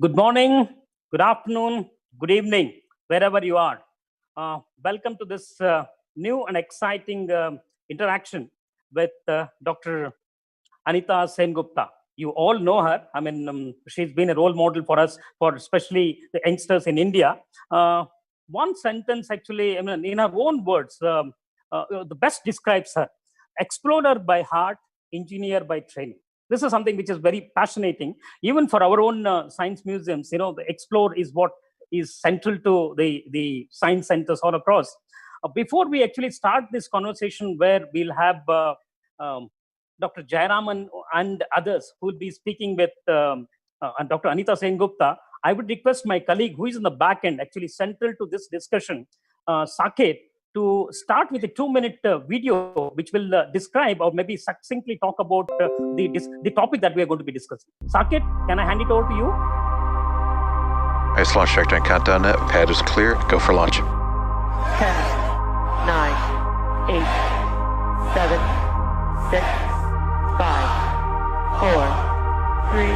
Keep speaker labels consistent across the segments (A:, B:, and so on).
A: Good morning, good afternoon, good evening, wherever you are. Welcome to this new and exciting interaction with Dr. Anita Sengupta. You all know her. I mean, she's been a role model for us, for especially the youngsters in India. One sentence, actually, I mean, in her own words, the best describes her: explorer by heart, engineer by training. This is something which is very fascinating, even for our own science museums. You know, the explore is what is central to the science centers all across. Before we actually start this conversation, where we'll have um, Dr. Jayaraman and others who will be speaking with Dr. Anita Sengupta, I would request my colleague who is in the back end, actually central to this discussion, Saket, to start with a 2-minute video which will describe or maybe succinctly talk about the topic that we are going to be discussing. Saket, can I hand it over to you?
B: Nice launch trajectory and countdown net. Pad is clear. Go for launch.
C: 10, 9, 8, 7, 6, 5, 4, 3,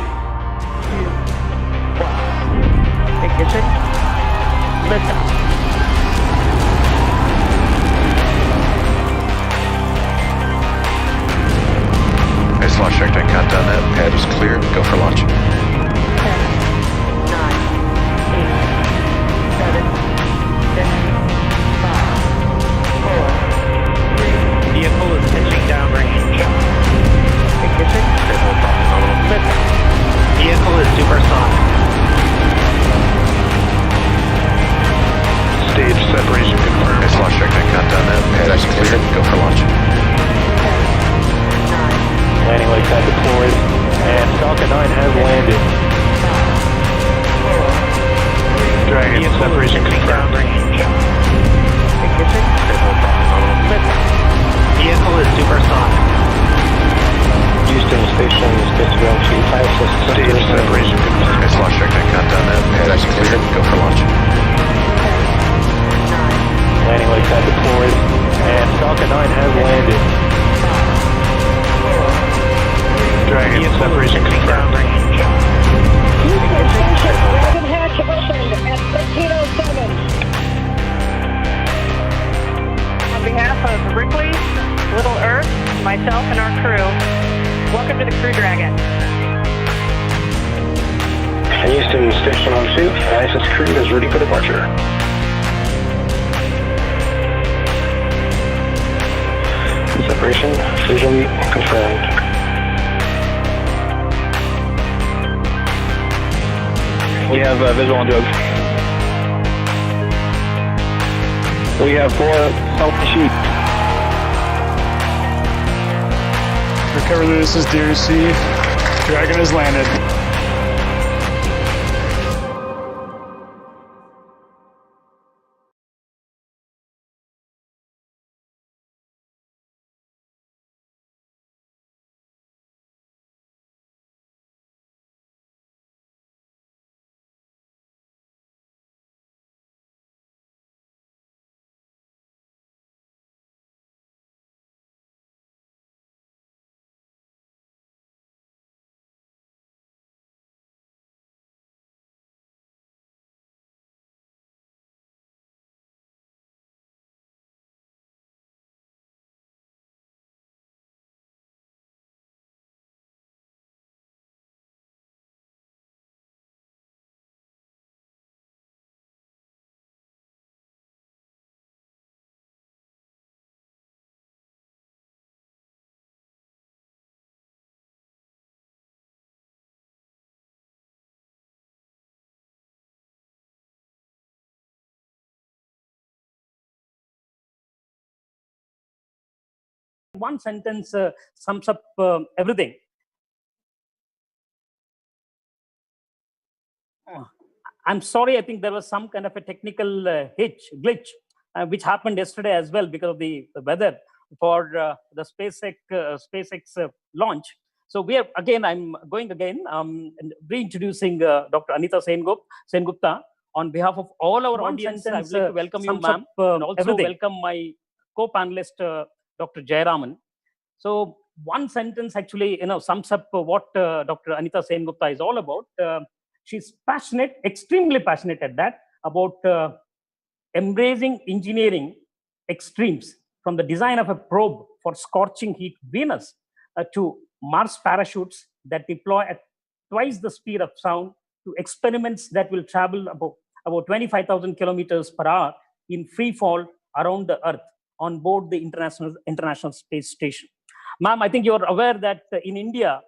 C: 2, 1. Ignition. Liftoff.
B: Nice launch trajectory and countdown net. Pad is clear. Go for launch.
C: 10, 9, 8, 7, 6, 5, 4, 3.
D: Vehicle is pitching downrange.
C: Ignition. Liftoff.
D: Vehicle is supersonic.
B: Stage separation confirmed. Nice launch trajectory and countdown net. Pad is clear. Go for launch.
C: 10, 9,
D: Landing light pad deployed. And Falcon 9 has landed.
C: 5, 4, 3.
D: Dragon separation confirmed. Downrange.
C: Ignition. Liftoff.
D: Vehicle is supersonic.
E: Houston Station, space ground 35,
B: Stage separation confirmed. Nice launch trajectory and countdown net. Pad is clear. Go for launch.
C: 10, 9,
D: Landing light pad deployed. And Falcon 9 has landed.
C: 5, 4, 3.
D: Dragon separation confirmed.
F: Houston Station, Dragon hatch opened at 13:07. On behalf of Ripley, Little Earth, myself, and our crew, welcome to the Crew Dragon.
E: Houston Station on 2, ISS crew is ready for departure. Separation visually confirmed. We have visual on Doug. We have 4 healthy sheep.
G: Recover this is DRC. Dragon has landed.
A: One sentence sums up everything. I'm sorry, I think there was some kind of a technical glitch, which happened yesterday as well because of the weather for the SpaceX launch. So we are again. I'm going again and reintroducing Dr. Anita Sengupta on behalf of all our audience. I would like to welcome you, ma'am, and also welcome my co-panelist, Dr. Jayaraman. So one sentence actually, sums up what Dr. Anita Sengupta is all about. she's passionate, extremely passionate at that, about embracing engineering extremes, from the design of a probe for scorching heat Venus to Mars parachutes that deploy at twice the speed of sound, to experiments that will travel about 25,000 kilometers per hour in free fall around the Earth on board the International Space Station. Ma'am, I think you're aware that in India,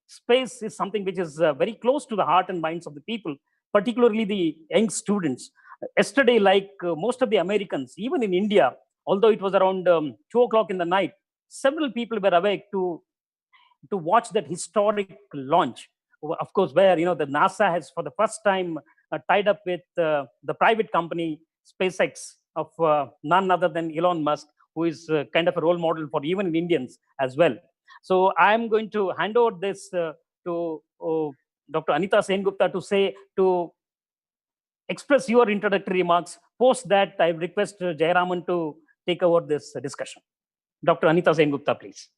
A: space is something which is very close to the heart and minds of the people, particularly the young students. Yesterday, like most of the Americans, even in India, although it was around 2 o'clock in the night, several people were awake to watch that historic launch. Of course, where the NASA has for the first time tied up with the private company SpaceX of none other than Elon Musk, who is kind of a role model for even Indians as well. So I'm going to hand over this to Dr. Anita Sengupta to express your introductory remarks. Post that, I request Jayaraman to take over this discussion. Dr. Anita Sengupta, please.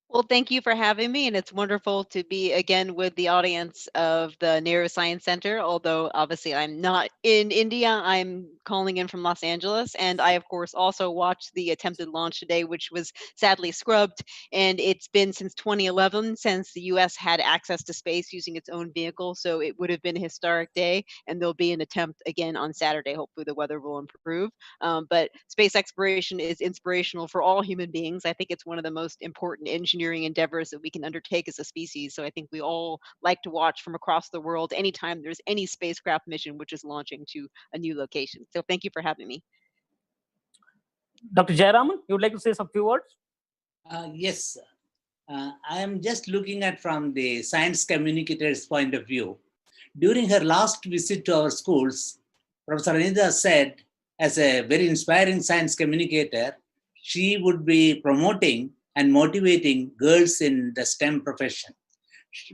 H: Well, thank you for having me, and it's wonderful to be again with the audience of the Neuroscience Center, although obviously I'm not in India. I'm calling in from Los Angeles, and I, of course, also watched the attempted launch today, which was sadly scrubbed, and it's been since 2011 since the U.S. had access to space using its own vehicle, so it would have been a historic day, and there'll be an attempt again on Saturday. Hopefully the weather will improve, but space exploration is inspirational for all human beings. I think it's one of the most important engineering endeavors that we can undertake as a species. So I think we all like to watch from across the world anytime there's any spacecraft mission which is launching to a new location. So thank you for having me.
A: Dr. Jayaraman, you would like to say some few words?
I: Yes, I am just looking at from the science communicator's point of view. During her last visit to our schools, Professor Anita said, as a very inspiring science communicator, she would be promoting and motivating girls in the STEM profession.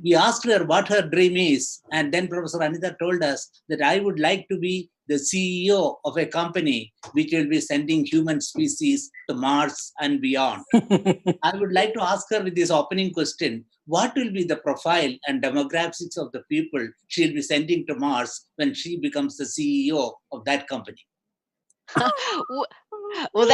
I: We asked her what her dream is, and then Professor Anita told us that I would like to be the CEO of a company which will be sending human species to Mars and beyond. I would like to ask her with this opening question, what will be the profile and demographics of the people she'll be sending to Mars when she becomes the CEO of that company?
H: Well,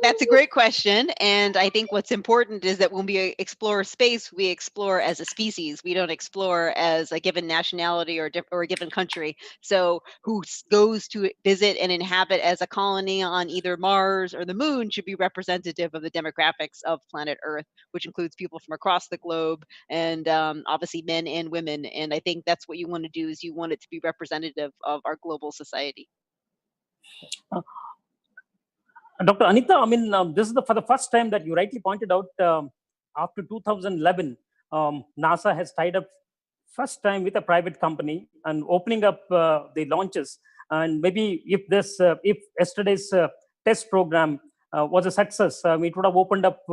H: that's a great question. And I think what's important is that when we explore space, we explore as a species. We don't explore as a given nationality or a given country. So who goes to visit and inhabit as a colony on either Mars or the moon should be representative of the demographics of planet Earth, which includes people from across the globe and obviously men and women. And I think that's what you want to do, is you want it to be representative of our global society.
A: Dr. Anita, I mean, this is for the first time that you rightly pointed out, after 2011, NASA has tied up first time with a private company and opening up the launches. And maybe if yesterday's test program was a success, it would have opened up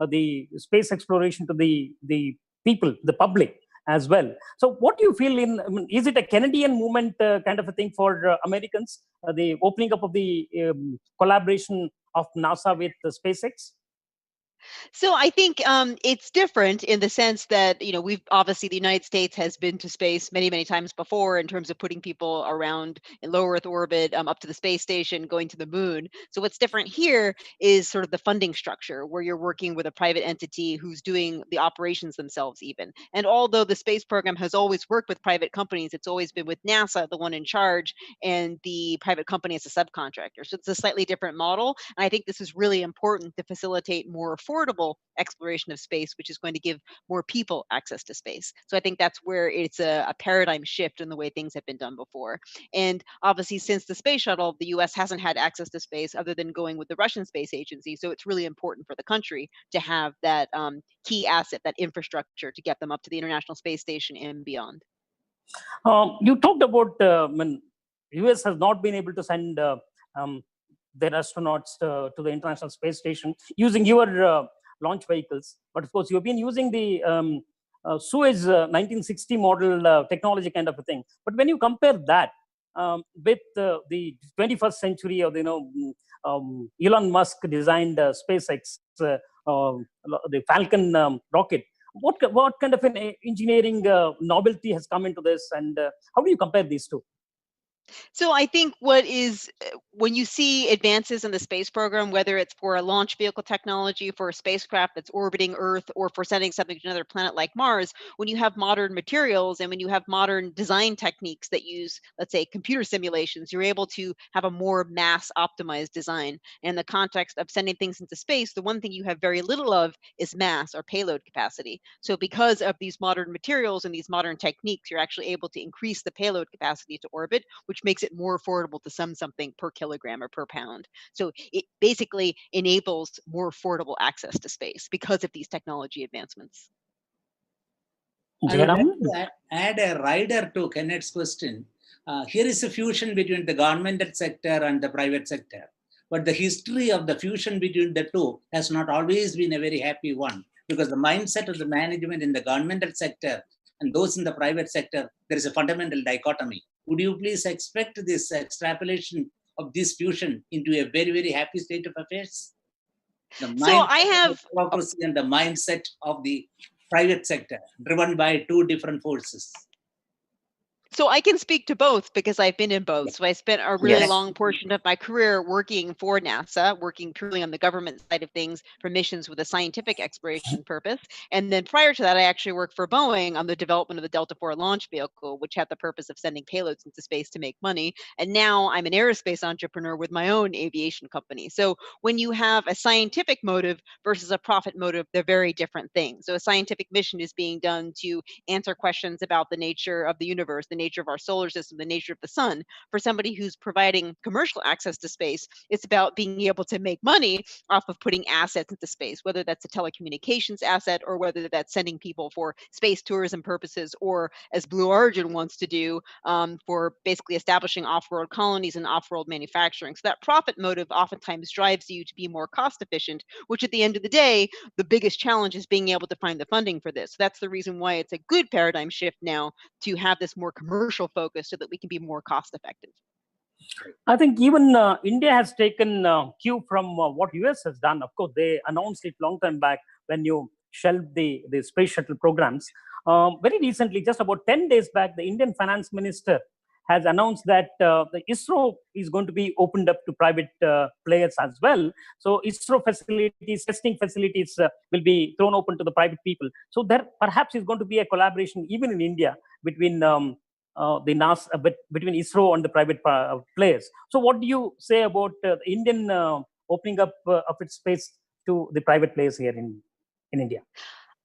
A: the space exploration to the people, the public as well. So what do you feel is it a Canadian movement kind of a thing for Americans, the opening up of the collaboration of NASA with SpaceX?
H: So I think it's different in the sense that, we've obviously, the United States has been to space many, many times before in terms of putting people around in low Earth orbit, up to the space station, going to the moon. So what's different here is sort of the funding structure, where you're working with a private entity who's doing the operations themselves even. And although the space program has always worked with private companies, it's always been with NASA, the one in charge, and the private company as a subcontractor. So it's a slightly different model. And I think this is really important to facilitate more affordable exploration of space, which is going to give more people access to space. So I think that's where it's a paradigm shift in the way things have been done before. And obviously, since the space shuttle, the US hasn't had access to space other than going with the Russian space agency. So it's really important for the country to have that key asset, that infrastructure to get them up to the International Space Station and beyond.
A: You talked about when US has not been able to send their astronauts to the International Space Station using your launch vehicles. But of course, you've been using the Suez 1960 model technology kind of a thing. But when you compare that with the 21st century, or Elon Musk designed SpaceX, the Falcon rocket, What kind of an engineering novelty has come into this, and how do you compare these two?
H: So I think what is when you see advances in the space program, whether it's for a launch vehicle technology, for a spacecraft that's orbiting Earth, or for sending something to another planet like Mars, when you have modern materials and when you have modern design techniques that use, let's say, computer simulations, you're able to have a more mass optimized design. In the context of sending things into space, the one thing you have very little of is mass or payload capacity. So because of these modern materials and these modern techniques, you're actually able to increase the payload capacity to orbit, which makes it more affordable to send something per kilogram or per pound. So it basically enables more affordable access to space because of these technology advancements.
I: I would like
A: Jairam?
I: to add a rider to Kenneth's question. Here is a fusion between the governmental sector and the private sector. But the history of the fusion between the two has not always been a very happy one, because the mindset of the management in the governmental sector and those in the private sector, there is a fundamental dichotomy. Would you please expect this extrapolation of this fusion into a very, very happy state of affairs? The
H: So I
I: mindset of
H: have
I: the bureaucracy and the mindset of the private sector, driven by two different forces.
H: So I can speak to both because I've been in both. So I spent a really
A: Yes.
H: long portion of my career working for NASA, working purely on the government side of things for missions with a scientific exploration purpose. And then prior to that, I actually worked for Boeing on the development of the Delta IV launch vehicle, which had the purpose of sending payloads into space to make money. And now I'm an aerospace entrepreneur with my own aviation company. So when you have a scientific motive versus a profit motive, they're very different things. So a scientific mission is being done to answer questions about the nature of the universe, the nature of our solar system, the nature of the sun. For somebody who's providing commercial access to space, it's about being able to make money off of putting assets into space, whether that's a telecommunications asset or whether that's sending people for space tourism purposes, or as Blue Origin wants to do, for basically establishing off-world colonies and off-world manufacturing. So that profit motive oftentimes drives you to be more cost efficient, which at the end of the day, the biggest challenge is being able to find the funding for this. So that's the reason why it's a good paradigm shift now to have this more commercial focus so that we can be more cost effective.
A: I think even India has taken cue from what US has done. Of course, they announced it long time back when you shelved the space shuttle programs. Very recently, just about 10 days back, the Indian finance minister has announced that the ISRO is going to be opened up to private players as well. So ISRO facilities, testing facilities will be thrown open to the private people. So there perhaps is going to be a collaboration even in India between the NASA, between ISRO and the private players. So what do you say about the Indian opening up of its space to the private players here in India?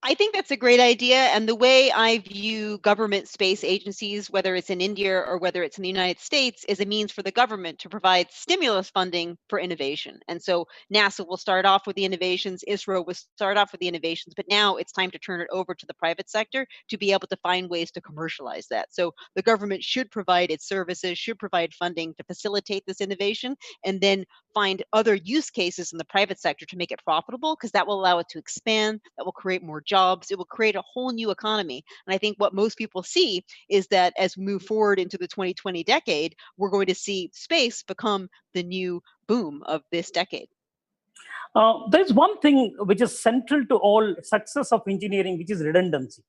H: I think that's a great idea. And the way I view government space agencies, whether it's in India or whether it's in the United States, is a means for the government to provide stimulus funding for innovation. And so NASA will start off with the innovations, ISRO will start off with the innovations, but now it's time to turn it over to the private sector to be able to find ways to commercialize that. So the government should provide its services, should provide funding to facilitate this innovation, and then find other use cases in the private sector to make it profitable, because that will allow it to expand, that will create more jobs, it will create a whole new economy. And I think what most people see is that as we move forward into the 2020 decade, we're going to see space become the new boom of this decade.
A: There's one thing which is central to all success of engineering, which is redundancy.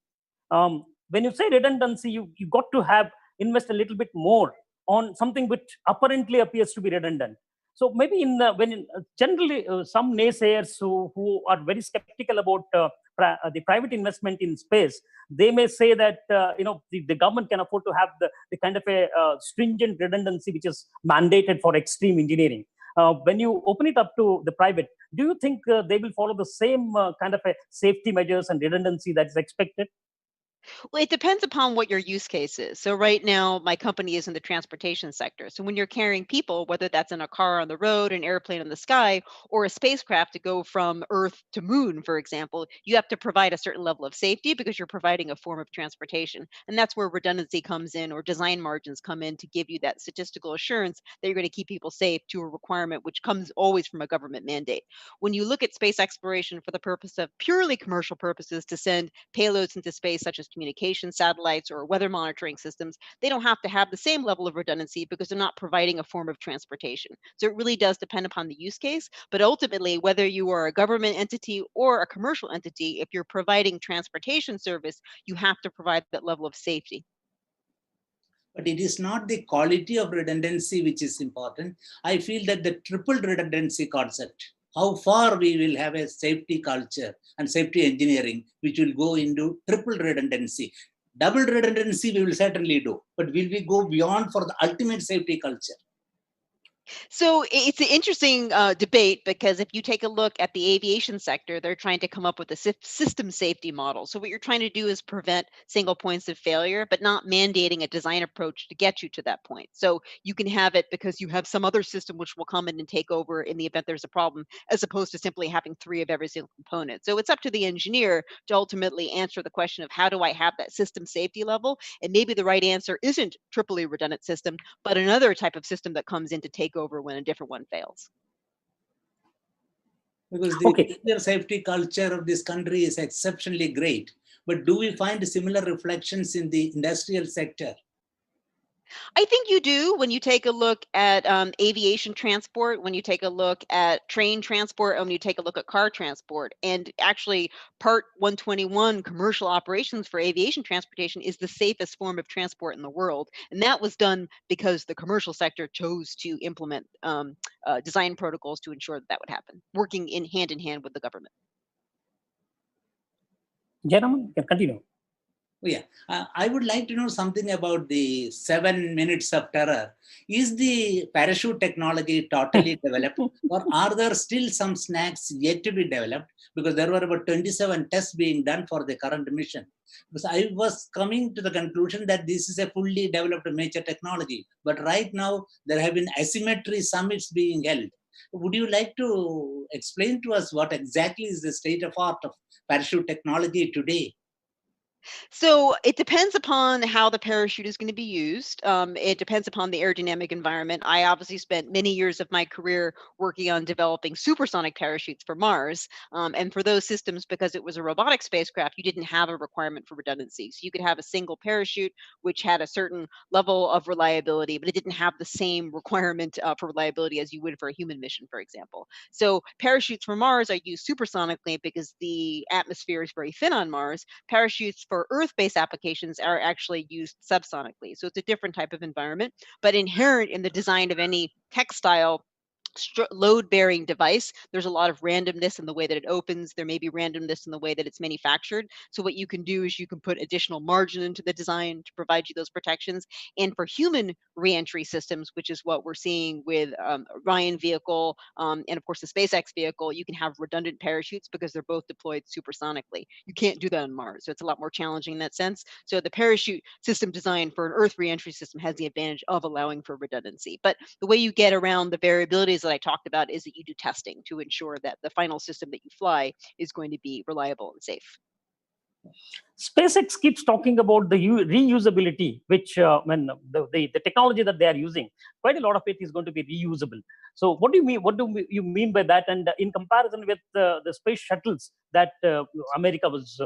A: When you say redundancy, you got to invest a little bit more on something which apparently appears to be redundant. So maybe generally some naysayers who are very skeptical about the private investment in space, they may say that the government can afford to have the kind of a stringent redundancy which is mandated for extreme engineering. When you open it up to the private, do you think they will follow the same kind of a safety measures and redundancy that is expected?
H: Well, it depends upon what your use case is. So right now, my company is in the transportation sector. So when you're carrying people, whether that's in a car on the road, an airplane in the sky, or a spacecraft to go from Earth to Moon, for example, you have to provide a certain level of safety because you're providing a form of transportation. And that's where redundancy comes in, or design margins come in to give you that statistical assurance that you're going to keep people safe to a requirement which comes always from a government mandate. When you look at space exploration for the purpose of purely commercial purposes to send payloads into space, such as communication satellites or weather monitoring systems, they don't have to have the same level of redundancy because they're not providing a form of transportation. So it really does depend upon the use case. But ultimately, whether you are a government entity or a commercial entity, if you're providing transportation service, you have to provide that level of safety.
I: But it is not the quality of redundancy which is important. I feel that the triple redundancy concept, how far we will have a safety culture and safety engineering, which will go into triple redundancy. Double redundancy we will certainly do, but will we go beyond for the ultimate safety culture?
H: So it's an interesting debate because if you take a look at the aviation sector, they're trying to come up with a system safety model. So what you're trying to do is prevent single points of failure, but not mandating a design approach to get you to that point. So you can have it because you have some other system which will come in and take over in the event there's a problem, as opposed to simply having 3 of every single component. So it's up to the engineer to ultimately answer the question of how do I have that system safety level? And maybe the right answer isn't triply redundant system, but another type of system that comes in to take over when a different one fails.
I: Because the
A: Okay.
I: nuclear safety culture of this country is exceptionally great. But do we find similar reflections in the industrial sector?
H: I think you do when you take a look at aviation transport, when you take a look at train transport, and when you take a look at car transport. And actually, Part 121 commercial operations for aviation transportation is the safest form of transport in the world. And that was done because the commercial sector chose to implement design protocols to ensure that that would happen, working in hand with the government.
A: Jairam, you can continue.
I: Oh, yeah, I would like to know something about the 7 minutes of terror. Is the parachute technology totally developed, or are there still some snacks yet to be developed? Because there were about 27 tests being done for the current mission. Because I was coming to the conclusion that this is a fully developed major technology. But right now, there have been asymmetry summits being held. Would you like to explain to us what exactly is the state of art of parachute technology today?
H: So it depends upon how the parachute is going to be used. It depends upon the aerodynamic environment. I obviously spent many years of my career working on developing supersonic parachutes for Mars. And for those systems, because it was a robotic spacecraft, you didn't have a requirement for redundancy. So you could have a single parachute, which had a certain level of reliability, but it didn't have the same requirement for reliability as you would for a human mission, for example. So parachutes for Mars are used supersonically because the atmosphere is very thin on Mars. Parachutes for Earth-based applications are actually used subsonically. So it's a different type of environment, but inherent in the design of any textile load-bearing device, there's a lot of randomness in the way that it opens. There may be randomness in the way that it's manufactured. So what you can do is you can put additional margin into the design to provide you those protections. And for human reentry systems, which is what we're seeing with Orion vehicle and of course the SpaceX vehicle, you can have redundant parachutes because they're both deployed supersonically. You can't do that on Mars, so it's a lot more challenging in that sense. So the parachute system design for an Earth reentry system has the advantage of allowing for redundancy. But the way you get around the variabilities that I talked about is that you do testing to ensure that the final system that you fly is going to be reliable and safe.
A: SpaceX keeps talking about the reusability, which when the technology that they are using, quite a lot of it is going to be reusable. So what do you mean? What do you mean by that? And in comparison with the space shuttles that America was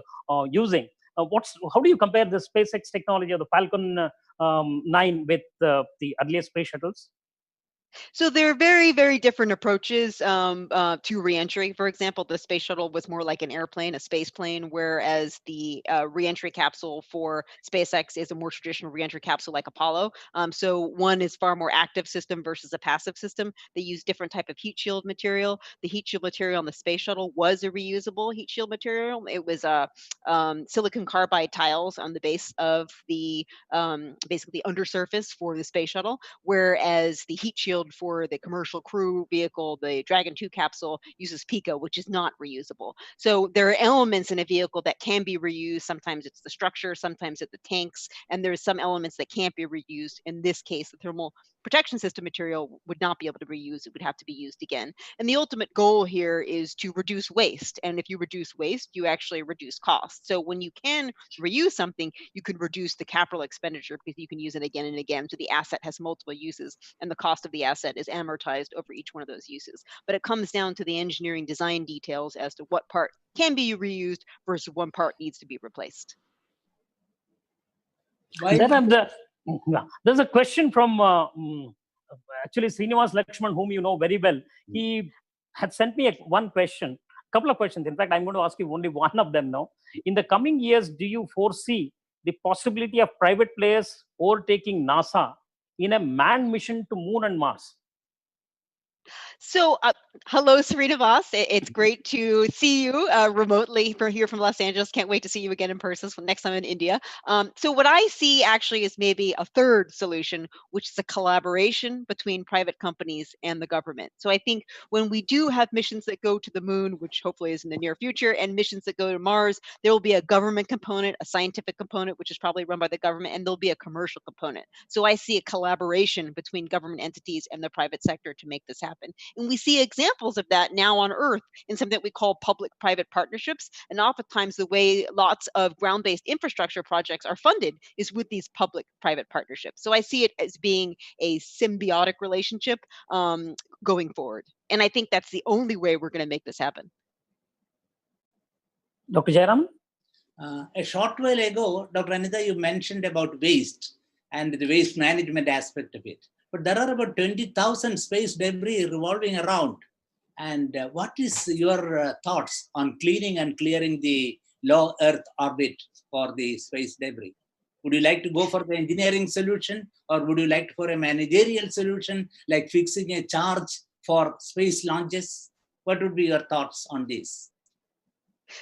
A: using, how do you compare the SpaceX technology of the Falcon 9 with the earlier space shuttles?
H: So there are very, very different approaches to reentry. For example, the space shuttle was more like an airplane, a space plane, whereas the reentry capsule for SpaceX is a more traditional reentry capsule like Apollo. So one is far more active system versus a passive system. They use different type of heat shield material. The heat shield material on the space shuttle was a reusable heat shield material. It was silicon carbide tiles on the base of the basically undersurface for the space shuttle, whereas the heat shield for the commercial crew vehicle, the Dragon 2 capsule, uses Pico, which is not reusable. So there are elements in a vehicle that can be reused. Sometimes it's the structure, sometimes it's the tanks, and there's some elements that can't be reused. In this case, the thermal protection system material would not be able to reuse. It would have to be used again. And the ultimate goal here is to reduce waste. And if you reduce waste, you actually reduce costs. So when you can reuse something, you can reduce the capital expenditure because you can use it again and again. So the asset has multiple uses and the cost of the asset is amortized over each one of those uses. But it comes down to the engineering design details as to what part can be reused versus one part needs to be replaced.
I: Why?
A: Then there's a question from actually Srinivas Lakshman, whom you know very well. He had sent me one question, couple of questions. In fact, I'm going to ask you only one of them now. In the coming years, do you foresee the possibility of private players overtaking NASA in a manned mission to Moon and Mars?
H: So, hello, Srinivas. It's great to see you remotely here from Los Angeles. Can't wait to see you again in person next time in India. So, what I see actually is maybe a third solution, which is a collaboration between private companies and the government. So, I think when we do have missions that go to the moon, which hopefully is in the near future, and missions that go to Mars, there will be a government component, a scientific component, which is probably run by the government, and there'll be a commercial component. So, I see a collaboration between government entities and the private sector to make this happen. And we see examples of that now on Earth in something that we call public-private partnerships. And oftentimes the way lots of ground-based infrastructure projects are funded is with these public-private partnerships. So I see it as being a symbiotic relationship going forward. And I think that's the only way we're going to make this happen.
A: Dr. Jairam?
I: A short while ago, Dr. Anita, you mentioned about waste and the waste management aspect of it. But there are about 20,000 space debris revolving around. And what is your thoughts on cleaning and clearing the low Earth orbit for the space debris? Would you like to go for the engineering solution, or would you like for a managerial solution, like fixing a charge for space launches? What would be your thoughts on this?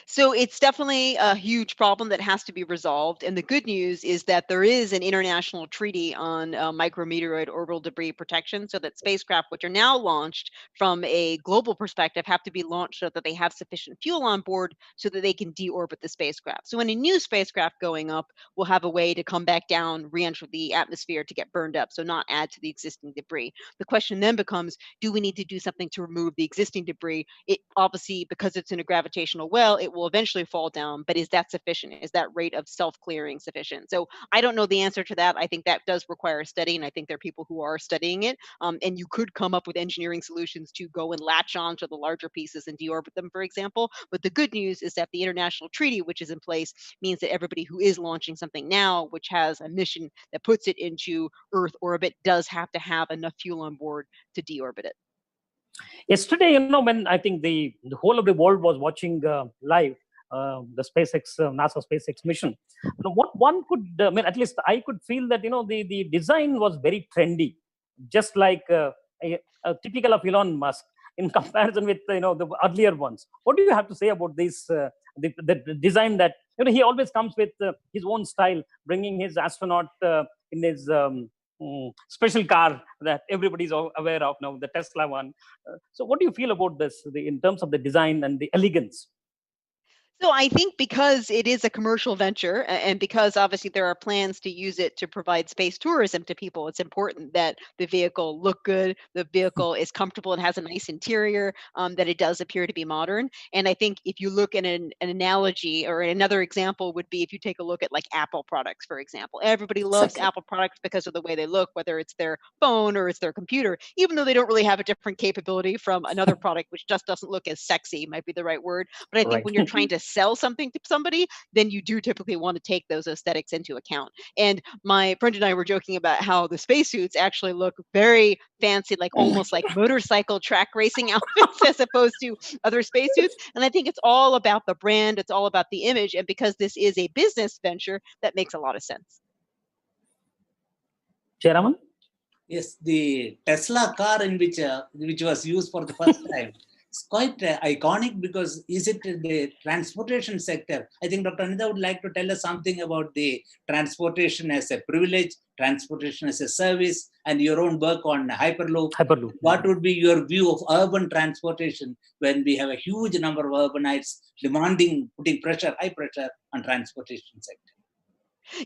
H: So it's definitely a huge problem that has to be resolved. And the good news is that there is an international treaty on micrometeoroid orbital debris protection, so that spacecraft, which are now launched from a global perspective, have to be launched so that they have sufficient fuel on board so that they can deorbit the spacecraft. So when a new spacecraft going up will have a way to come back down, re-enter the atmosphere to get burned up, so not add to the existing debris. The question then becomes, do we need to do something to remove the existing debris? It obviously, because it's in a gravitational well, it will eventually fall down, but is that sufficient? Is that rate of self-clearing sufficient? So I don't know the answer to that. I think that does require study, and I think there are people who are studying it. And you could come up with engineering solutions to go and latch on to the larger pieces and deorbit them, for example. But the good news is that the international treaty, which is in place, means that everybody who is launching something now, which has a mission that puts it into Earth orbit, does have to have enough fuel on board to deorbit it.
A: Yesterday, when I think the whole of the world was watching live the SpaceX, NASA SpaceX mission, what one could, at least I could feel that, the design was very trendy, just like typical of Elon Musk in comparison with, the earlier ones. What do you have to say about this, the design that, he always comes with his own style, bringing his astronaut in his special car that everybody's aware of now, the Tesla one. So what do you feel about this in terms of the design and the elegance?
H: So I think because it is a commercial venture, and because obviously there are plans to use it to provide space tourism to people, it's important that the vehicle look good, the vehicle is comfortable and has a nice interior, that it does appear to be modern. And I think if you look at an analogy, or another example would be if you take a look at like Apple products, for example. Everybody loves Apple products because of the way they look, whether it's their phone or it's their computer, even though they don't really have a different capability from another product, which just doesn't look as sexy, might be the right word. But I think when you're trying to sell something to somebody, then you do typically want to take those aesthetics into account. And my friend and I were joking about how the spacesuits actually look very fancy, like almost like motorcycle track racing outfits as opposed to other spacesuits. And I think it's all about the brand, it's all about the image. And because this is a business venture, that makes a lot of sense.
A: Chairman?
I: Yes, the Tesla car in which was used for the first time. It's quite iconic because is it the transportation sector? I think Dr. Anita would like to tell us something about the transportation as a privilege, transportation as a service, and your own work on Hyperloop. What would be your view of urban transportation when we have a huge number of urbanites putting pressure, high pressure on transportation sector?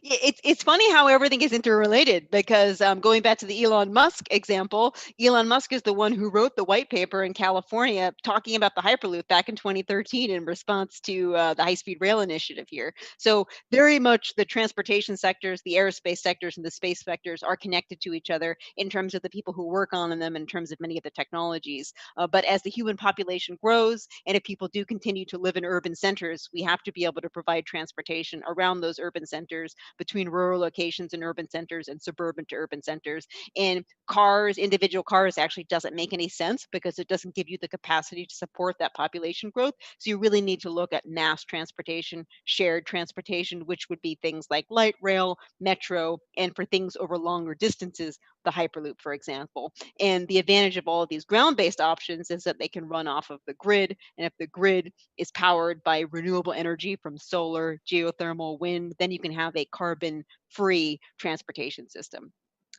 H: It's funny how everything is interrelated, because going back to the Elon Musk example, Elon Musk is the one who wrote the white paper in California talking about the Hyperloop back in 2013 in response to the high-speed rail initiative here. So very much the transportation sectors, the aerospace sectors, and the space sectors are connected to each other in terms of the people who work on them, in terms of many of the technologies. But as the human population grows, and if people do continue to live in urban centers, we have to be able to provide transportation around those urban centers centers, between rural locations and urban centers, and suburban to urban centers. And cars, individual cars, actually doesn't make any sense because it doesn't give you the capacity to support that population growth. So you really need to look at mass transportation, shared transportation, which would be things like light rail, metro, and for things over longer distances, the Hyperloop, for example. And the advantage of all of these ground-based options is that they can run off of the grid. And if the grid is powered by renewable energy from solar, geothermal, wind, then you can have a carbon-free transportation system.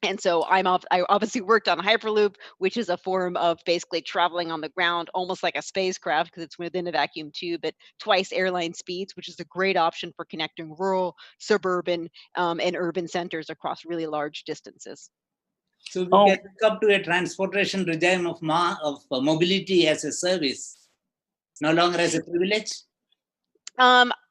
H: And so I obviously worked on Hyperloop, which is a form of basically traveling on the ground, almost like a spacecraft because it's within a vacuum tube at twice airline speeds, which is a great option for connecting rural, suburban, and urban centers across really large distances.
I: So we can come to a transportation regime of mobility as a service, no longer as a privilege?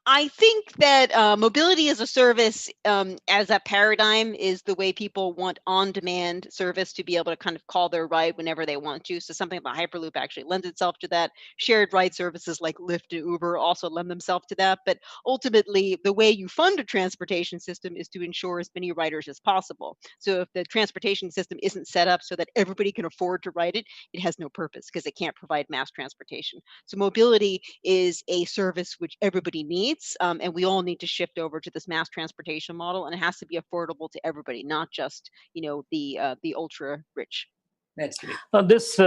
H: I think that mobility as a service, as a paradigm, is the way people want on-demand service to be able to kind of call their ride whenever they want to. So something like Hyperloop actually lends itself to that. Shared ride services like Lyft and Uber also lend themselves to that. But ultimately, the way you fund a transportation system is to ensure as many riders as possible. So if the transportation system isn't set up so that everybody can afford to ride it, it has no purpose because it can't provide mass transportation. So mobility is a service which everybody needs. And we all need to shift over to this mass transportation model, and it has to be affordable to everybody, not just the ultra rich.
I: That's great.
A: There's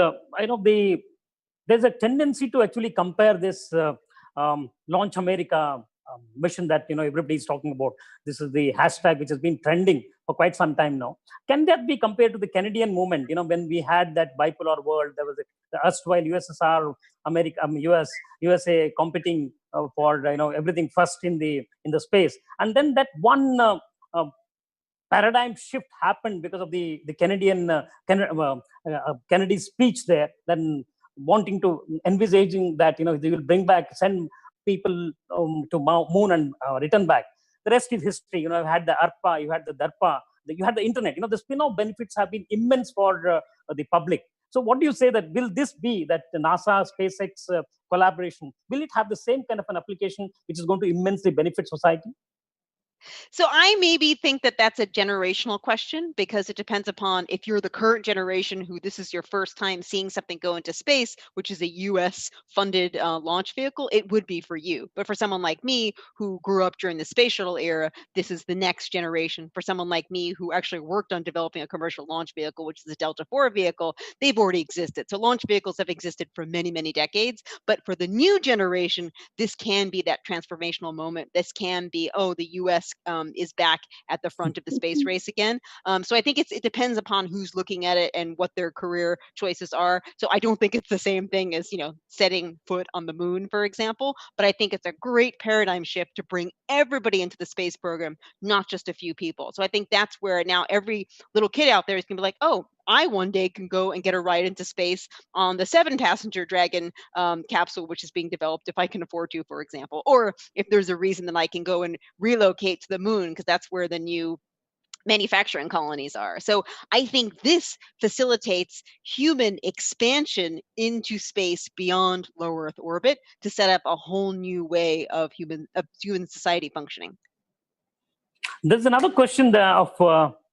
A: a tendency to actually compare this Launch America mission that everybody's talking about. This is the hashtag which has been trending for quite some time now. Can that be compared to the Canadian movement? When we had that bipolar world, there was the erstwhile USSR, America, USA competing for everything first in the space, and then that one paradigm shift happened because of the Canadian Kennedy's speech there, then wanting to envisaging that they will send people to moon and return back. The rest is history. You had the ARPA, you had the DARPA, you had the internet. The spin-off benefits have been immense for the public. So what do you say that will this be that the NASA SpaceX collaboration, will it have the same kind of an application which is going to immensely benefit society?
H: So I maybe think that that's a generational question because it depends upon if you're the current generation who this is your first time seeing something go into space, which is a US funded launch vehicle, it would be for you. But for someone like me who grew up during the space shuttle era, this is the next generation. For someone like me who actually worked on developing a commercial launch vehicle, which is a Delta IV vehicle, they've already existed. So launch vehicles have existed for many, many decades. But for the new generation, this can be that transformational moment. This can be, the US is back at the front of the space race again. So I think it depends upon who's looking at it and what their career choices are. So I don't think it's the same thing as, setting foot on the moon, for example, but I think it's a great paradigm shift to bring everybody into the space program, not just a few people. So I think that's where now every little kid out there is going to be like, oh, I one day can go and get a ride into space on the 7-passenger Dragon capsule, which is being developed if I can afford to, for example, or if there's a reason that I can go and relocate to the moon because that's where the new manufacturing colonies are. So I think this facilitates human expansion into space beyond low Earth orbit to set up a whole new way of human society functioning.
A: There's another question there of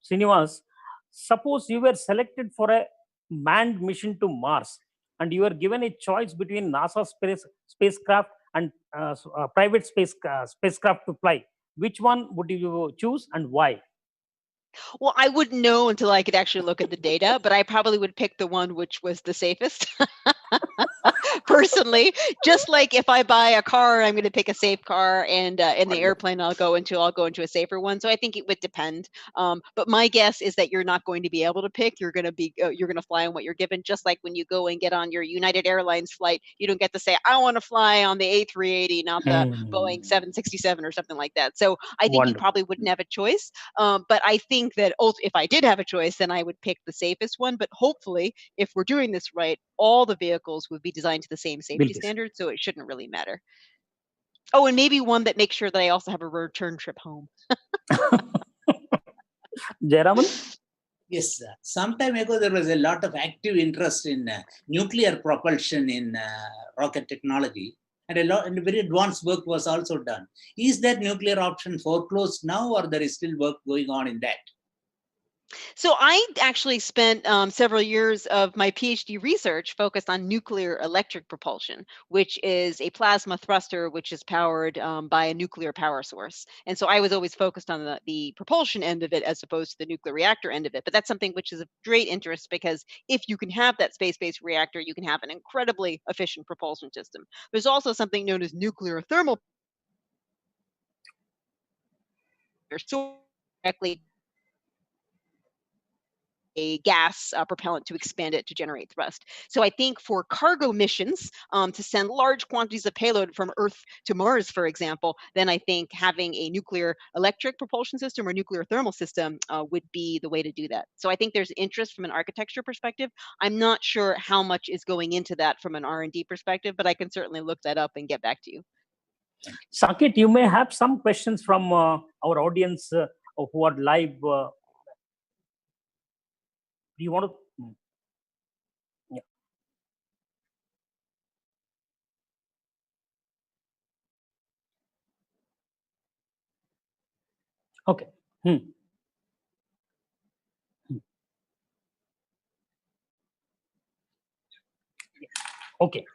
A: Srinivas. Suppose you were selected for a manned mission to Mars and you were given a choice between NASA spacecraft and private spacecraft to fly. Which one would you choose and why?
H: Well, I wouldn't know until I could actually look at the data, but I probably would pick the one which was the safest. Personally, just like if I buy a car, I'm going to pick a safe car, and in the airplane I'll go into a safer one. So I think it would depend. But my guess is that you're not going to be able to pick. You're going to fly on what you're given. Just like when you go and get on your United Airlines flight, you don't get to say I want to fly on the A380, not the Boeing 767 or something like that. So I think you probably wouldn't have a choice. But I think that if I did have a choice, then I would pick the safest one. But hopefully, if we're doing this right, all the vehicles would be designed to the same safety standards, so it shouldn't really matter. Oh, and maybe one that makes sure that I also have a return trip home.
A: Jayaraman?
I: Yes, some time ago there was a lot of active interest in nuclear propulsion in rocket technology. and a lot and very advanced work was also done. Is that nuclear option foreclosed now, or there is still work going on in that?
H: So I actually spent several years of my PhD research focused on nuclear electric propulsion, which is a plasma thruster which is powered by a nuclear power source. And so I was always focused on the propulsion end of it as opposed to the nuclear reactor end of it. But that's something which is of great interest because if you can have that space-based reactor, you can have an incredibly efficient propulsion system. There's also something known as nuclear thermal so directly a gas propellant to expand it to generate thrust. So I think for cargo missions, to send large quantities of payload from Earth to Mars, for example, then I think having a nuclear electric propulsion system or nuclear thermal system would be the way to do that. So I think there's interest from an architecture perspective. I'm not sure how much is going into that from an R&D perspective, but I can certainly look that up and get back to you.
A: Saket, you may have some questions from our audience who are live. Do you want to? Yeah. Okay. Okay.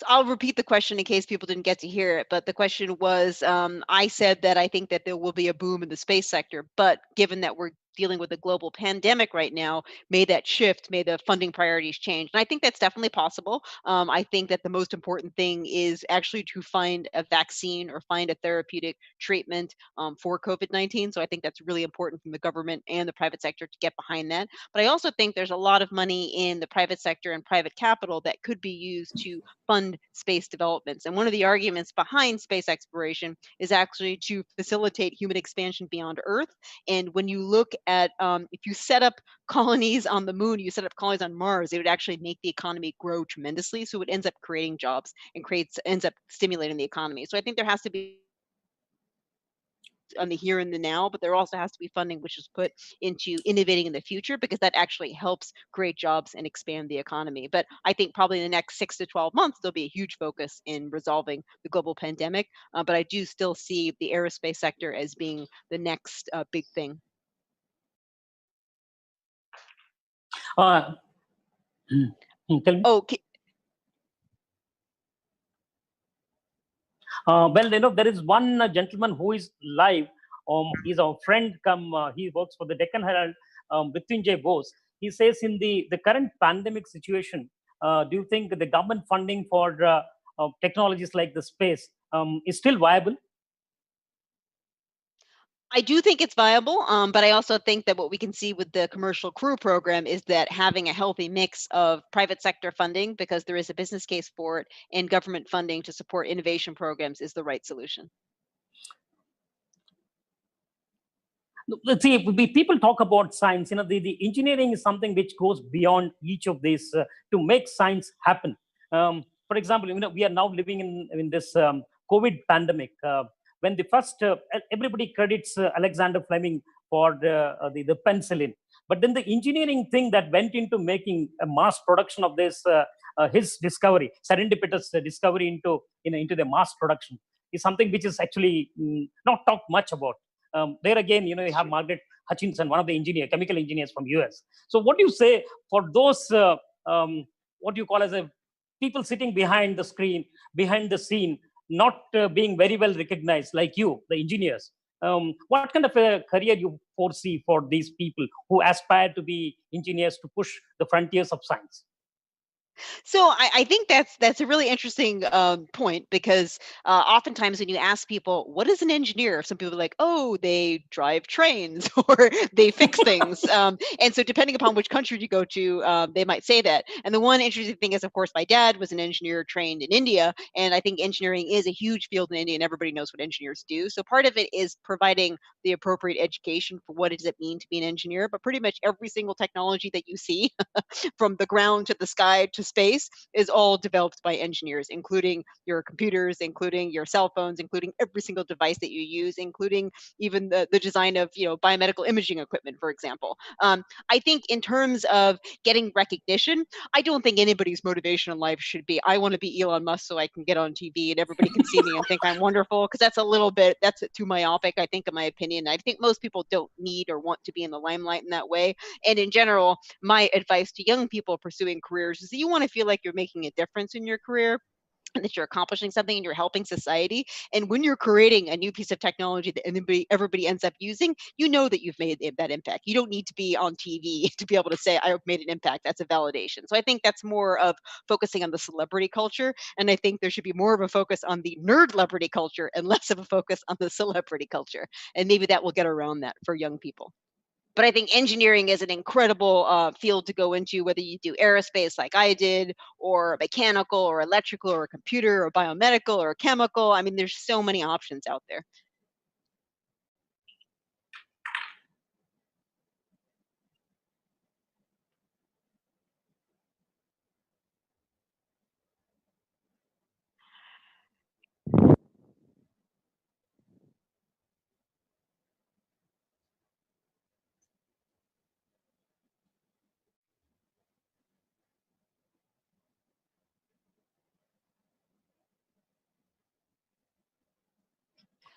H: So I'll repeat the question in case people didn't get to hear it. But the question was, I said that I think that there will be a boom in the space sector, but given that we're dealing with a global pandemic right now, may that shift, may the funding priorities change. And I think that's definitely possible. I think that the most important thing is actually to find a vaccine or find a therapeutic treatment for COVID-19. So I think that's really important from the government and the private sector to get behind that. But I also think there's a lot of money in the private sector and private capital that could be used to fund space developments. And one of the arguments behind space exploration is actually to facilitate human expansion beyond Earth. And when you look at if you set up colonies on the moon, you set up colonies on Mars, it would actually make the economy grow tremendously. So it ends up creating jobs and ends up stimulating the economy. So I think there has to be on the here and the now, but there also has to be funding which is put into innovating in the future because that actually helps create jobs and expand the economy. But I think probably in the next 6 to 12 months, there'll be a huge focus in resolving the global pandemic. But I do still see the aerospace sector as being the next big thing.
A: Tell me.
H: Oh,
A: Well, there is one gentleman who is live. He's our friend. He works for the Deccan Herald, Mrityunjay Bose. He says, in the current pandemic situation, do you think the government funding for technologies like the space is still viable?
H: I do think it's viable, but I also think that what we can see with the Commercial Crew program is that having a healthy mix of private sector funding, because there is a business case for it, and government funding to support innovation programs is the right solution.
A: Let's see, people talk about science. The engineering is something which goes beyond each of these to make science happen. For example, we are now living in this COVID pandemic. When the first, everybody credits Alexander Fleming for the penicillin, but then the engineering thing that went into making a mass production of this, his discovery, serendipitous discovery into the mass production, is something which is actually not talked much about. There again, you have Margaret Hutchinson, one of the chemical engineers from US. So what do you say for those, what you call as people sitting behind the screen, behind the scene, not being very well recognized like you, the engineers? What kind of a career you foresee for these people who aspire to be engineers to push the frontiers of science?
H: So I think that's a really interesting point because oftentimes when you ask people, what is an engineer? Some people are like, oh, they drive trains or they fix things. And so depending upon which country you go to, they might say that. And the one interesting thing is, of course, my dad was an engineer trained in India. And I think engineering is a huge field in India and everybody knows what engineers do. So part of it is providing the appropriate education for what does it mean to be an engineer. But pretty much every single technology that you see from the ground to the sky to space is all developed by engineers, including your computers, including your cell phones, including every single device that you use, including even the design of biomedical imaging equipment, for example. I think in terms of getting recognition, I don't think anybody's motivation in life should be, I want to be Elon Musk so I can get on TV and everybody can see me and think I'm wonderful, because that's too myopic, I think, in my opinion. I think most people don't need or want to be in the limelight in that way. And in general, my advice to young people pursuing careers is that you want to feel like you're making a difference in your career, and that you're accomplishing something and you're helping society. And when you're creating a new piece of technology that everybody ends up using, you know that you've made that impact. You don't need to be on TV to be able to say, I've made an impact. That's a validation. So I think that's more of focusing on the celebrity culture. And I think there should be more of a focus on the nerd celebrity culture and less of a focus on the celebrity culture. And maybe that will get around that for young people. But I think engineering is an incredible field to go into, whether you do aerospace like I did, or mechanical, or electrical, or computer, or biomedical, or chemical. I mean, there's so many options out there.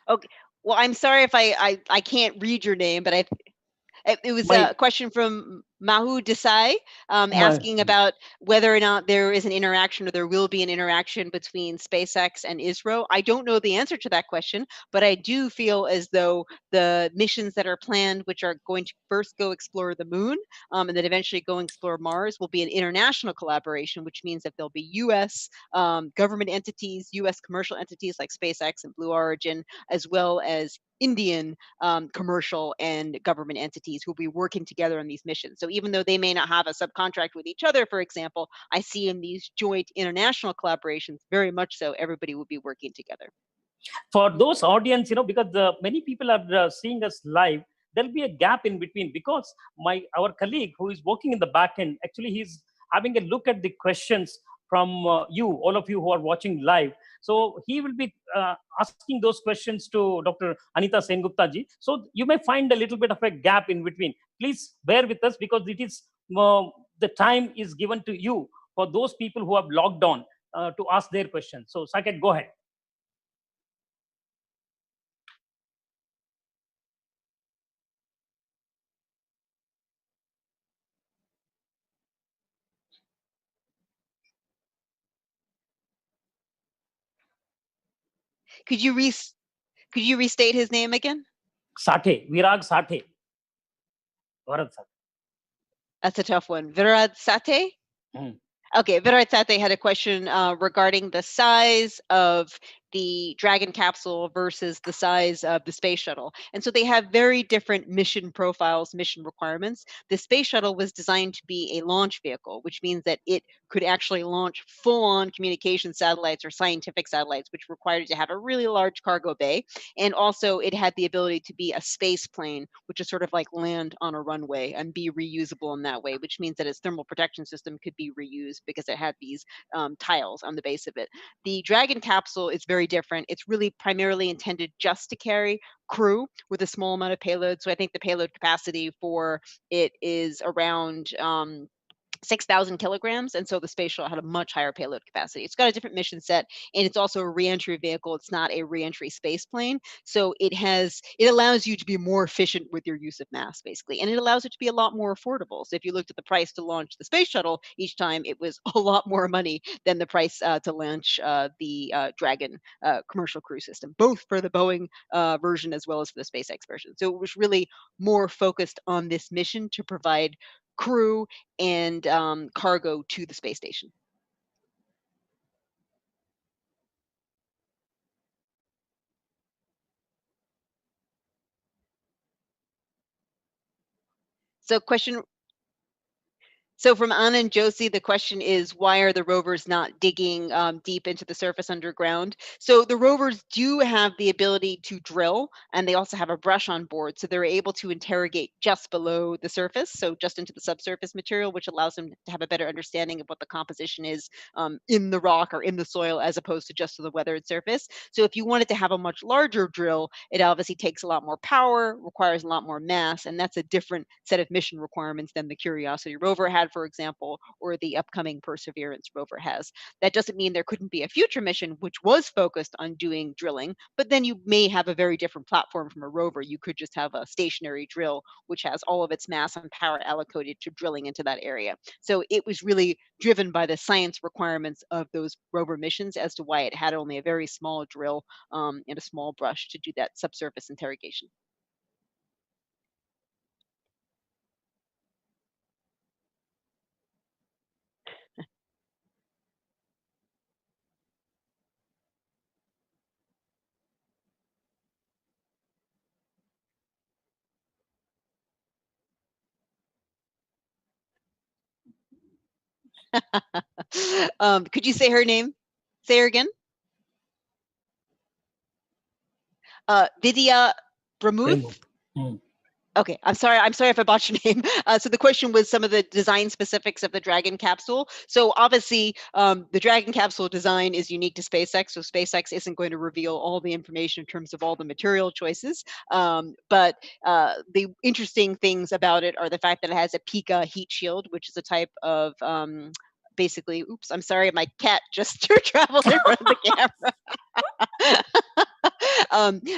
H: Okay. Well, I'm sorry if I can't read your name, but it was
A: My
H: a question from Mahu Desai,
A: my
H: asking about whether or not there is an interaction, or there will be an interaction between SpaceX and ISRO. I don't know the answer to that question, but I do feel as though the missions that are planned, which are going to first go explore the moon, and then eventually go explore Mars, will be an international collaboration, which means that there'll be U.S. Government entities, U.S. commercial entities like SpaceX and Blue Origin, as well as Indian commercial and government entities who will be working together on these missions. So even though they may not have a subcontract with each other, for example, I see in these joint international collaborations, very much so, everybody will be working together.
A: For those audience, because many people are seeing us live, there'll be a gap in between, because our colleague who is working in the back end, actually he's having a look at the questions from all of you who are watching live. So he will be asking those questions to Dr. Anita Sengupta ji. So you may find a little bit of a gap in between. Please bear with us, because it is the time is given to you for those people who have logged on to ask their questions. So Saket, go ahead.
H: Could you restate his name again?
A: Sathe, Virag Sathe. Bharat Sathe.
H: That's a tough one. Virad Sathe? Okay, Virad Sathe had a question regarding the size of the Dragon capsule versus the size of the space shuttle. And so they have very different mission profiles, mission requirements. The space shuttle was designed to be a launch vehicle, which means that it could actually launch full-on communication satellites or scientific satellites, which required it to have a really large cargo bay. And also it had the ability to be a space plane, which is sort of like land on a runway and be reusable in that way, which means that its thermal protection system could be reused because it had these tiles on the base of it. The Dragon capsule is very different. It's really primarily intended just to carry crew with a small amount of payload. So I think the payload capacity for it is around 6,000 kilograms. And so the space shuttle had a much higher payload capacity. It's got a different mission set, and it's also a reentry vehicle. It's not a reentry space plane. So it allows you to be more efficient with your use of mass, basically. And it allows it to be a lot more affordable. So if you looked at the price to launch the space shuttle each time, it was a lot more money than the price to launch the Dragon commercial crew system, both for the Boeing version as well as for the SpaceX version. So it was really more focused on this mission to provide crew and cargo to the space station. So question So from Anand Joshi, the question is, why are the rovers not digging deep into the surface underground? So the rovers do have the ability to drill, and they also have a brush on board. So they're able to interrogate just below the surface, so just into the subsurface material, which allows them to have a better understanding of what the composition is in the rock or in the soil, as opposed to just to the weathered surface. So if you wanted to have a much larger drill, it obviously takes a lot more power, requires a lot more mass, and that's a different set of mission requirements than the Curiosity rover had, for example, or the upcoming Perseverance rover has. That doesn't mean there couldn't be a future mission which was focused on doing drilling, but then you may have a very different platform from a rover. You could just have a stationary drill which has all of its mass and power allocated to drilling into that area. So it was really driven by the science requirements of those rover missions as to why it had only a very small drill and a small brush to do that subsurface interrogation. Could you say her name? Say her again. Vidya Bramuth. Okay, I'm sorry if I botched your name. So the question was some of the design specifics of the Dragon capsule. So obviously, the Dragon capsule design is unique to SpaceX, so SpaceX isn't going to reveal all the information in terms of all the material choices. But the interesting things about it are the fact that it has a Pika heat shield, which is a type of basically, oops, I'm sorry, my cat just traveled in front of the camera.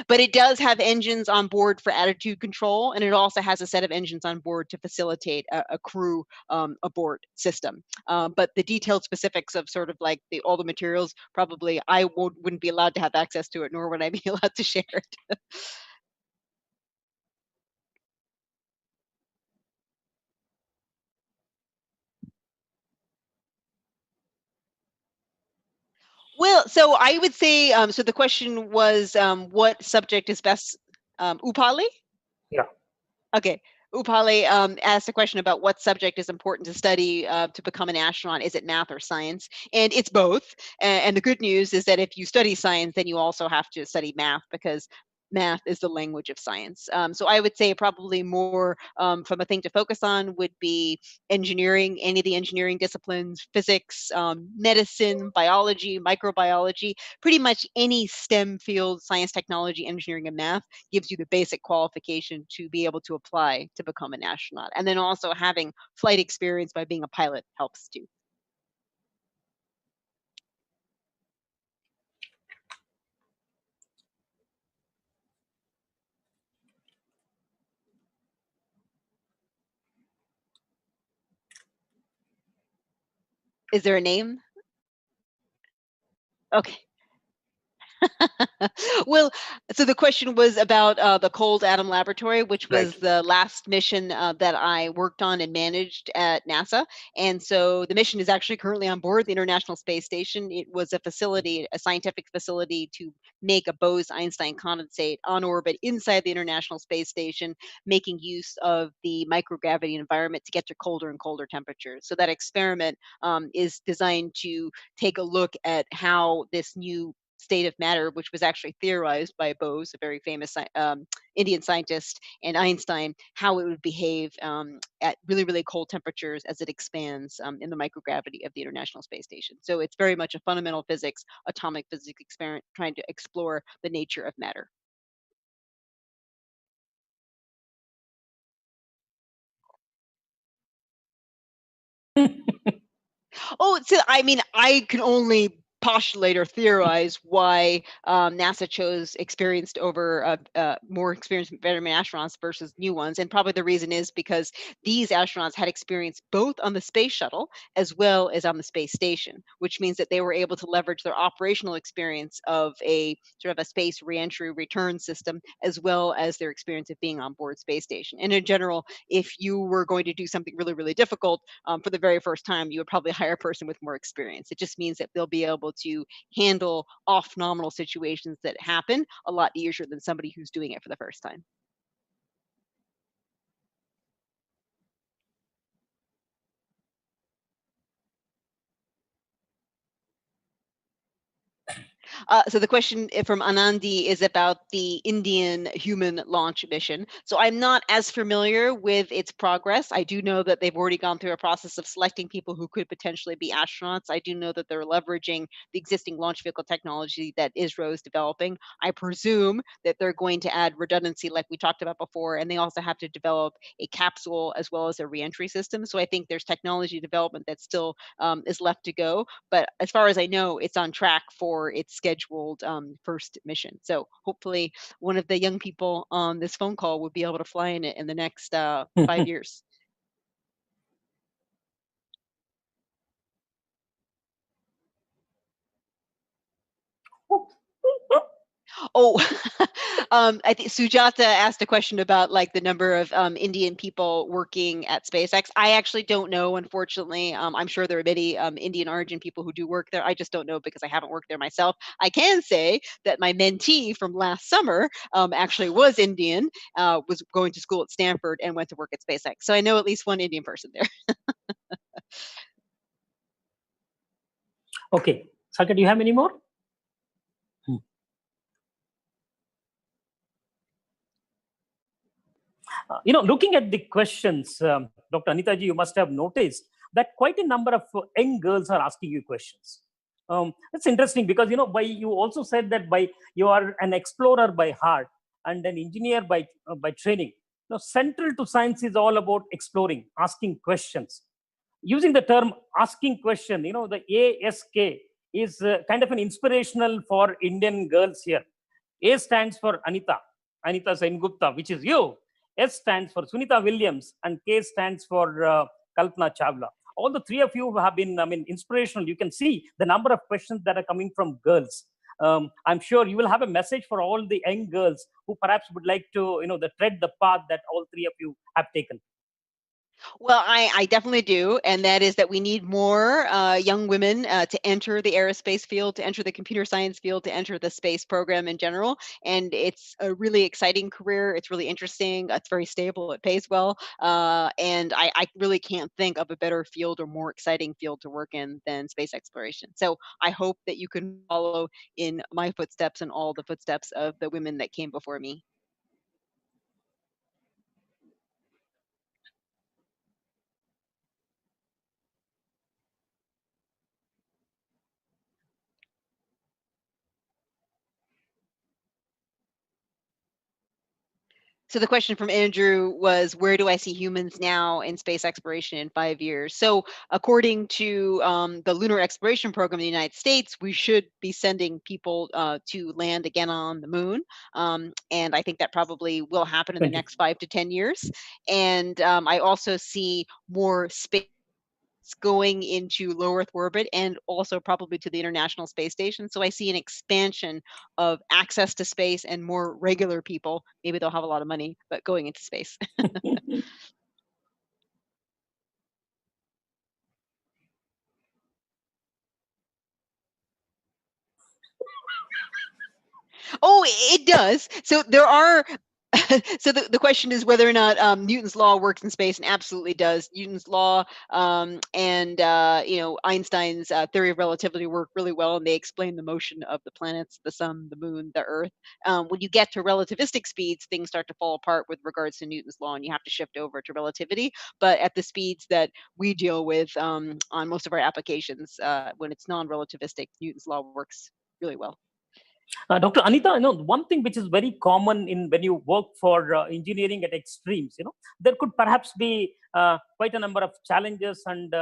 H: But it does have engines on board for attitude control, and it also has a set of engines on board to facilitate a crew abort system. But the detailed specifics of sort of like all the materials, probably I wouldn't be allowed to have access to it, nor would I be allowed to share it. Well, so I would say, so the question was, what subject is best, Upali?
A: Yeah.
H: Okay. Upali asked a question about what subject is important to study to become an astronaut. Is it math or science? And it's both. And the good news is that if you study science, then you also have to study math, because math is the language of science. So I would say probably more from a thing to focus on would be engineering, any of the engineering disciplines, physics, medicine, biology, microbiology, pretty much any STEM field, science, technology, engineering, and math gives you the basic qualification to be able to apply to become an astronaut. And then also having flight experience by being a pilot helps too. Is there a name? Okay. Well, so the question was about the Cold Atom Laboratory, which was
A: Right.
H: the last mission that I worked on and managed at NASA. And so the mission is actually currently on board the International Space Station. It was a facility, a scientific facility to make a Bose-Einstein condensate on orbit inside the International Space Station, making use of the microgravity environment to get to colder and colder temperatures. So that experiment is designed to take a look at how this new state of matter, which was actually theorized by Bose, a very famous Indian scientist, and Einstein, how it would behave at really, really cold temperatures as it expands in the microgravity of the International Space Station. So it's very much a fundamental physics, atomic physics experiment trying to explore the nature of matter. Oh, so I mean, I can only postulate or theorize why NASA chose experienced over more experienced veteran astronauts versus new ones. And probably the reason is because these astronauts had experience both on the space shuttle as well as on the space station, which means that they were able to leverage their operational experience of a sort of a space reentry return system, as well as their experience of being on board space station. And in general, if you were going to do something really, really difficult for the very first time, you would probably hire a person with more experience. It just means that they'll be able to handle off nominal situations that happen a lot easier than somebody who's doing it for the first time. So the question from Anandi is about the Indian human launch mission. So I'm not as familiar with its progress. I do know that they've already gone through a process of selecting people who could potentially be astronauts. I do know that they're leveraging the existing launch vehicle technology that ISRO is developing. I presume that they're going to add redundancy like we talked about before, and they also have to develop a capsule as well as a reentry system. So I think there's technology development that still is left to go. But as far as I know, it's on track for its scheduled first mission. So hopefully, one of the young people on this phone call will be able to fly in it in the next 5 years. Oh, I think Sujata asked a question about like the number of Indian people working at SpaceX. I actually don't know, unfortunately. I'm sure there are many Indian origin people who do work there. I just don't know because I haven't worked there myself. I can say that my mentee from last summer actually was Indian, was going to school at Stanford and went to work at SpaceX. So I know at least one Indian person there.
A: Okay, Saket, do you have any more? Looking at the questions, Dr. Anitaji, you must have noticed that quite a number of young girls are asking you questions. It's interesting because by you also said that by you are an explorer by heart and an engineer by training. Central to science is all about exploring, asking questions. Using the term asking question, the ASK is kind of an inspirational for Indian girls here. A stands for Anita Sengupta, which is you. S stands for Sunita Williams, and K stands for Kalpana Chawla. All the three of you have been, inspirational. You can see the number of questions that are coming from girls. I'm sure you will have a message for all the young girls who perhaps would like to, tread the path that all three of you have taken.
H: Well, I definitely do. And that is that we need more young women to enter the aerospace field, to enter the computer science field, to enter the space program in general. And it's a really exciting career. It's really interesting. It's very stable. It pays well. And I really can't think of a better field or more exciting field to work in than space exploration. So I hope that you can follow in my footsteps and all the footsteps of the women that came before me. So the question from Andrew was, where do I see humans now in space exploration in 5 years? So according to the Lunar Exploration Program in the United States, we should be sending people to land again on the moon. And I think that probably will happen in the next 5 to 10 years. And I also see more space going into low Earth orbit and also probably to the International Space Station. So I see an expansion of access to space and more regular people. Maybe they'll have a lot of money, but going into space. Oh, it does. So there are so the question is whether or not Newton's law works in space, and absolutely does. Newton's law and Einstein's theory of relativity work really well, and they explain the motion of the planets, the sun, the moon, the Earth. When you get to relativistic speeds, things start to fall apart with regards to Newton's law, and you have to shift over to relativity. But at the speeds that we deal with on most of our applications, when it's non-relativistic, Newton's law works really well.
A: Dr. Anita, one thing which is very common in when you work for engineering at extremes, there could perhaps be quite a number of challenges, and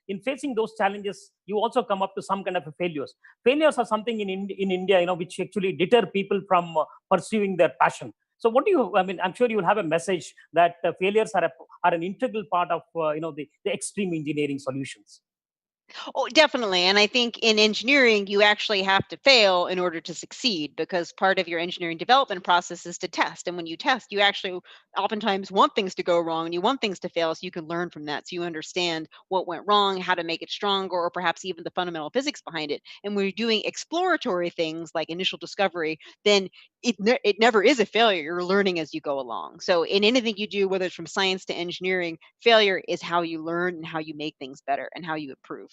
A: in facing those challenges, you also come up to some kind of failures. Failures are something in India, which actually deter people from pursuing their passion. So, what do you? I'm sure you will have a message that failures are an integral part of the extreme engineering solutions.
H: Oh, definitely. And I think in engineering, you actually have to fail in order to succeed, because part of your engineering development process is to test. And when you test, you actually oftentimes want things to go wrong and you want things to fail so you can learn from that. So you understand what went wrong, how to make it stronger, or perhaps even the fundamental physics behind it. And when you're doing exploratory things like initial discovery, then it never is a failure. You're learning as you go along. So in anything you do, whether it's from science to engineering, failure is how you learn and how you make things better and how you improve.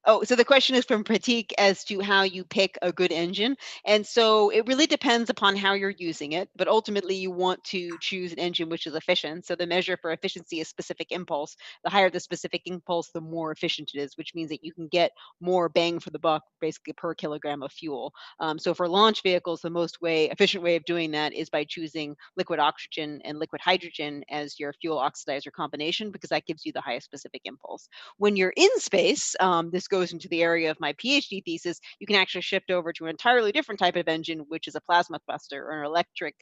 H: Oh, so the question is from Pratik as to how you pick a good engine. And so it really depends upon how you're using it, but ultimately you want to choose an engine which is efficient. So the measure for efficiency is specific impulse. The higher the specific impulse, the more efficient it is, which means that you can get more bang for the buck basically per kilogram of fuel. So for launch vehicles, the most efficient way of doing that is by choosing liquid oxygen and liquid hydrogen as your fuel oxidizer combination, because that gives you the highest specific impulse. When you're in space, this goes into the area of my PhD thesis, you can actually shift over to an entirely different type of engine, which is a plasma thruster or an electric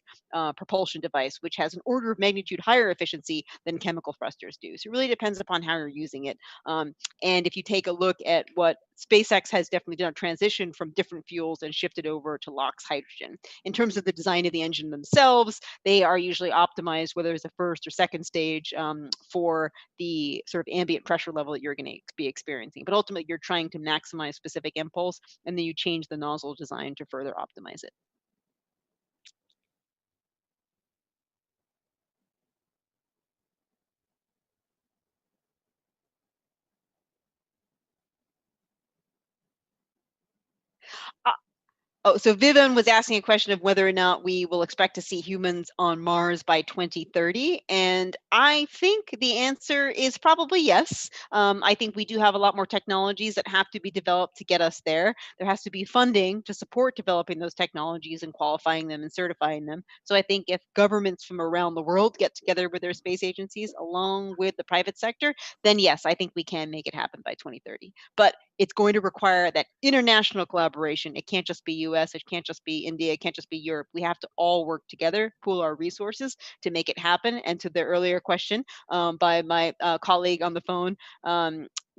H: propulsion device, which has an order of magnitude higher efficiency than chemical thrusters do. So it really depends upon how you're using it. And if you take a look at what SpaceX has definitely done a transition from different fuels and shifted over to LOX hydrogen. In terms of the design of the engine themselves, they are usually optimized, whether it's a first or second stage, for the sort of ambient pressure level that you're going to be experiencing. But ultimately, you're trying to maximize specific impulse, and then you change the nozzle design to further optimize it. Oh, so Vivian was asking a question of whether or not we will expect to see humans on Mars by 2030. And I think the answer is probably yes. I think we do have a lot more technologies that have to be developed to get us there. There has to be funding to support developing those technologies and qualifying them and certifying them. So I think if governments from around the world get together with their space agencies along with the private sector, then yes, I think we can make it happen by 2030. But it's going to require that international collaboration. It can't just be US, it can't just be India, it can't just be Europe. We have to all work together, pool our resources to make it happen. And to the earlier question by my colleague on the phone,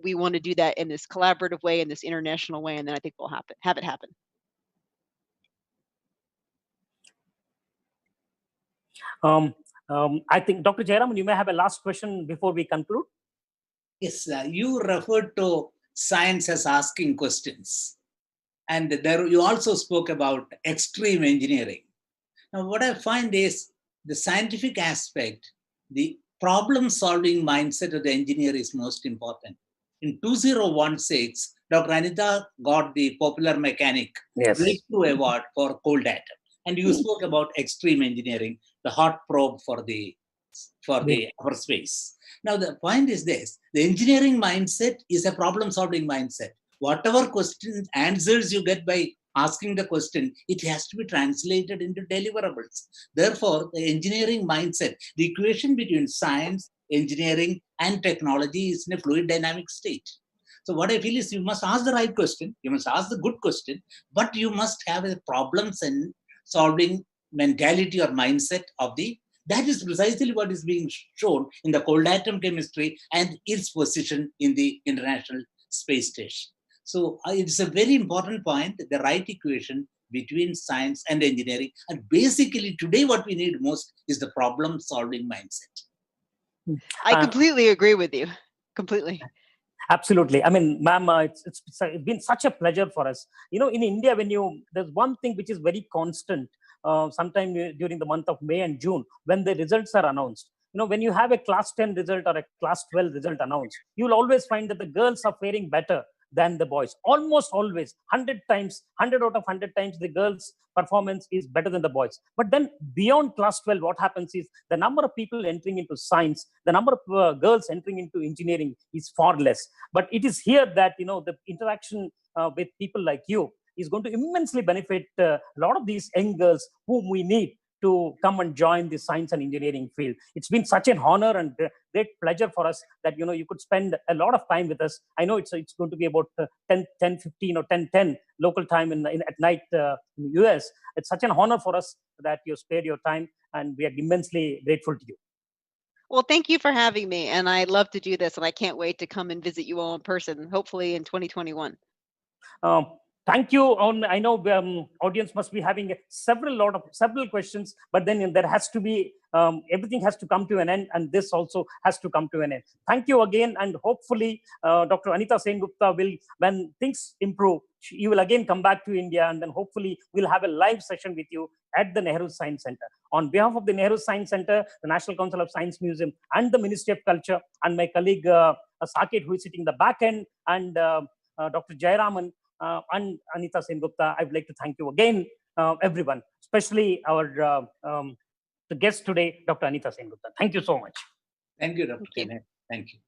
H: we want to do that in this collaborative way, in this international way, and then I think we'll have it happen.
A: I think, Dr. Jairam, you may have a last question before we conclude.
I: Yes, you referred to science as asking questions. And there you also spoke about extreme engineering. Now, what I find is the scientific aspect, the problem-solving mindset of the engineer is most important. In 2016, Dr. Anita got the Popular Mechanic Breakthrough Award for cold atom. And you spoke about extreme engineering, the hot probe for the upper space. Now, the point is this: the engineering mindset is a problem-solving mindset. Whatever questions, answers you get by asking the question, it has to be translated into deliverables. Therefore, the engineering mindset, the equation between science, engineering, and technology is in a fluid dynamic state. So what I feel is you must ask the right question, you must ask the good question, but you must have a problem-solving mentality or mindset of the. That is precisely what is being shown in the cold atom chemistry and its position in the International Space Station. So it's a very important point, the right equation between science and engineering. And basically today what we need most is the problem-solving mindset.
H: I completely agree with you. Completely.
A: Absolutely. I mean, ma'am, it's been such a pleasure for us. You know, in India, there's one thing which is very constant. Sometime during the month of May and June, when the results are announced. You know, when you have a class 10 result or a class 12 result announced, you'll always find that the girls are faring better than the boys. Almost always, 100 out of 100 times, the girls' performance is better than the boys. But then beyond class 12, what happens is the number of people entering into science, the number of girls entering into engineering is far less. But it is here that, you know, the interaction with people like you is going to immensely benefit a lot of these young girls whom we need to come and join the science and engineering field. It's been such an honor and great pleasure for us that, you know, you could spend a lot of time with us. I know it's going to be about 10:15 or 10:10 local time at night in the US. It's such an honor for us that you spared your time, and we are immensely grateful to you.
H: Well, thank you for having me, and I love to do this, and I can't wait to come and visit you all in person, hopefully in 2021.
A: Thank you. I know audience must be having several questions, but then there has to be everything has to come to an end, and this also has to come to an end. Thank you again, and hopefully, Dr. Anita Sengupta will, when things improve, you will again come back to India, and then hopefully we'll have a live session with you at the Nehru Science Center. On behalf of the Nehru Science Center, the National Council of Science Museum, and the Ministry of Culture, and my colleague Saket, who is sitting in the back end, and Dr. Jayaraman, and Anita Sengupta, I would like to thank you again, everyone, especially our the guest today, Dr. Anita Sengupta. Thank you so much.
I: Thank you, Dr.
H: Thank you.
I: Kenneth. Thank you.